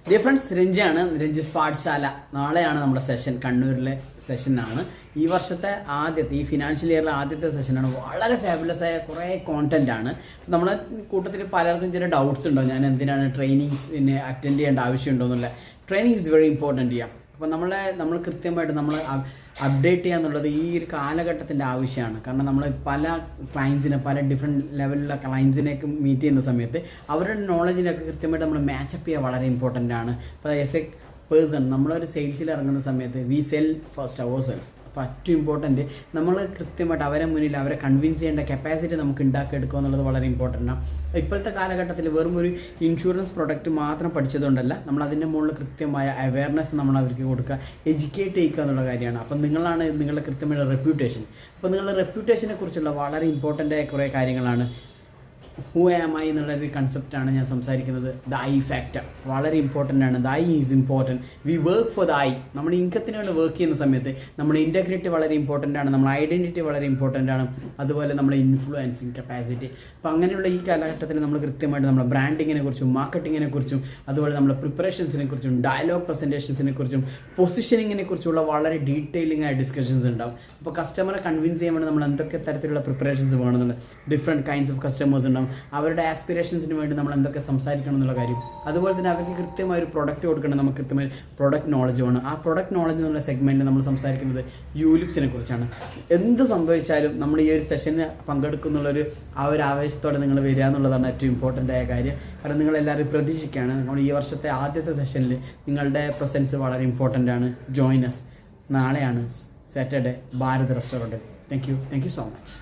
Dear friends, Ranji's പാഠശാല നാളെയാണ് നമ്മുടെ session. കണ്ണൂരിലെ സെഷനാണ്. ഈ വർഷത്തെ ആദ്യത്തെ, ഈ ഫിനാൻഷ്യൽ ഇയറിലെ ആദ്യത്തെ സെഷനാണ്. വളരെ ഫാബുലസ് ആയ കുറേ കോണ്ടന്റ് ആണ്. നമ്മളെ കൂട്ടത്തിൽ പലർക്കും ചില ഡൗട്ട്സ് ഉണ്ടോ, ഞാൻ എന്തിനാണ് ട്രെയിനിങ്സിന് അറ്റൻഡ് ചെയ്യേണ്ട ആവശ്യമുണ്ടോ എന്നുള്ള. ട്രെയിനിങ് ഈസ് വെരി ഇമ്പോർട്ടൻറ്റ് ചെയ്യാം. അപ്പോൾ നമ്മൾ കൃത്യമായിട്ട് നമ്മൾ അപ്ഡേറ്റ് ചെയ്യുക എന്നുള്ളത് ഈ ഒരു കാലഘട്ടത്തിൻ്റെ ആവശ്യമാണ്. കാരണം നമ്മൾ പല ക്ലയൻസിനെ, പല ഡിഫറെൻറ്റ് ലെവലിലുള്ള ക്ലയൻസിനെയൊക്കെ മീറ്റ് ചെയ്യുന്ന സമയത്ത് അവരുടെ നോളജിനൊക്കെ കൃത്യമായിട്ട് നമ്മൾ മാച്ചപ്പ് ചെയ്യുക വളരെ ഇമ്പോർട്ടൻ്റ് ആണ്. ഇപ്പോൾ ആസ് എ പേഴ്സൺ നമ്മളൊരു സെയിൽസിൽ ഇറങ്ങുന്ന സമയത്ത് we sell first our self. അപ്പോൾ ഏറ്റവും ഇമ്പോർട്ടൻറ്റ് നമ്മൾ കൃത്യമായിട്ട് അവരെ മുന്നിൽ അവരെ കൺവിൻസ് ചെയ്യേണ്ട കപ്പാസിറ്റി നമുക്ക് ഉണ്ടാക്കിയെടുക്കുക എന്നുള്ളത് വളരെ ഇമ്പോർട്ടൻ്റ് ആണ്. ഇപ്പോഴത്തെ കാലഘട്ടത്തിൽ വെറും ഒരു ഇൻഷുറൻസ് പ്രൊഡക്റ്റ് മാത്രം പഠിച്ചതുകൊണ്ടല്ല, നമ്മൾ അതിൻ്റെ മുകളിൽ കൃത്യമായ അവയർനെസ് നമ്മൾ അവർക്ക് കൊടുക്കുക, എഡ്യൂക്കേറ്റ് ചെയ്യുക എന്നുള്ള കാര്യമാണ്. അപ്പം നിങ്ങളുടെ കൃത്യമായ റെപ്യൂട്ടേഷൻ. അപ്പോൾ നിങ്ങളുടെ റെപ്യൂട്ടേഷനെ കുറിച്ചുള്ള വളരെ ഇമ്പോർട്ടൻ്റ് ആയ കുറേ കാര്യങ്ങളാണ്. ഹൂ ആം ഐ എന്നുള്ളൊരു കൺസെപ്റ്റാണ് ഞാൻ സംസാരിക്കുന്നത്. ദ ഐ ഫാക്ടർ വളരെ ഇമ്പോർട്ടൻ്റ് ആണ്. The I is important. We work for the I. നമ്മുടെ ഇൻകത്തിന് വേണ്ടി വർക്ക് ചെയ്യുന്ന സമയത്ത് നമ്മുടെ ഇൻറ്റഗ്രിറ്റി വളരെ ഇമ്പോർട്ടൻ്റ് ആണ്, നമ്മുടെ ഐഡൻറ്റിറ്റി വളരെ ഇമ്പോർട്ടൻ്റ് ആണ്, അതുപോലെ നമ്മുടെ ഇൻഫ്ലുവൻസിങ് കപ്പാസിറ്റി. അപ്പോൾ അങ്ങനെയുള്ള ഈ കാലഘട്ടത്തിൽ നമ്മൾ കൃത്യമായിട്ട് നമ്മുടെ ബ്രാൻഡിങ്ങിനെ കുറിച്ചും മാർക്കറ്റിങ്ങിനെ കുറിച്ചും അതുപോലെ നമ്മുടെ പ്രിപ്പറേഷൻസിനെ കുറിച്ചും ഡയലോഗ് പ്രസൻറ്റേഷൻസിനെ കുറിച്ചും പൊസിഷനിങ്ങിനെ കുറിച്ചുള്ള വളരെ ഡീറ്റെയിലിംഗ് ആയ ഡിസ്കഷൻസ് ഉണ്ടാവും. അപ്പോൾ കസ്റ്റമറെ കൺവിൻസ് ചെയ്യാൻ വേണ്ടി നമ്മൾ എന്തൊക്കെ തരത്തിലുള്ള പ്രിപ്പറേഷൻസ് വേണമെന്നുണ്ട്. ഡിഫറെൻറ്റ് കൈൻഡ്സ് ഓഫ് കസ്റ്റമേഴ്സ് ഉണ്ടാവും. അവരുടെ ആസ്പിറേഷൻസിന് വേണ്ടി നമ്മൾ എന്തൊക്കെ സംസാരിക്കണം എന്നുള്ള കാര്യം. അതുപോലെ തന്നെ അവർക്ക് കൃത്യമായ ഒരു പ്രൊഡക്റ്റ് കൊടുക്കണം. നമുക്ക് കൃത്യമായ പ്രൊഡക്റ്റ് നോളജ് വേണം. ആ പ്രൊഡക്റ്റ് നോളജ് എന്നുള്ള സെഗ്മെൻറ്റിൽ നമ്മൾ സംസാരിക്കുന്നത് യൂലിപ്സിനെ കുറിച്ചാണ്. എന്ത് സംഭവിച്ചാലും നമ്മൾ ഈ ഒരു സെഷന് പങ്കെടുക്കുന്നുള്ളൊരു ആ ഒരു ആവേശത്തോടെ നിങ്ങൾ വരിക എന്നുള്ളതാണ് ഏറ്റവും ഇമ്പോർട്ടൻ്റ് ആയ കാര്യം. കാരണം നിങ്ങളെല്ലാവരും പ്രതീക്ഷിക്കുകയാണ്. നമ്മൾ ഈ വർഷത്തെ ആദ്യത്തെ സെഷനിൽ നിങ്ങളുടെ പ്രസൻസ് വളരെ ഇമ്പോർട്ടൻ്റ് ആണ്. Join us. നാളെയാണ് Saturday, Bharat restaurant. Thank you so much.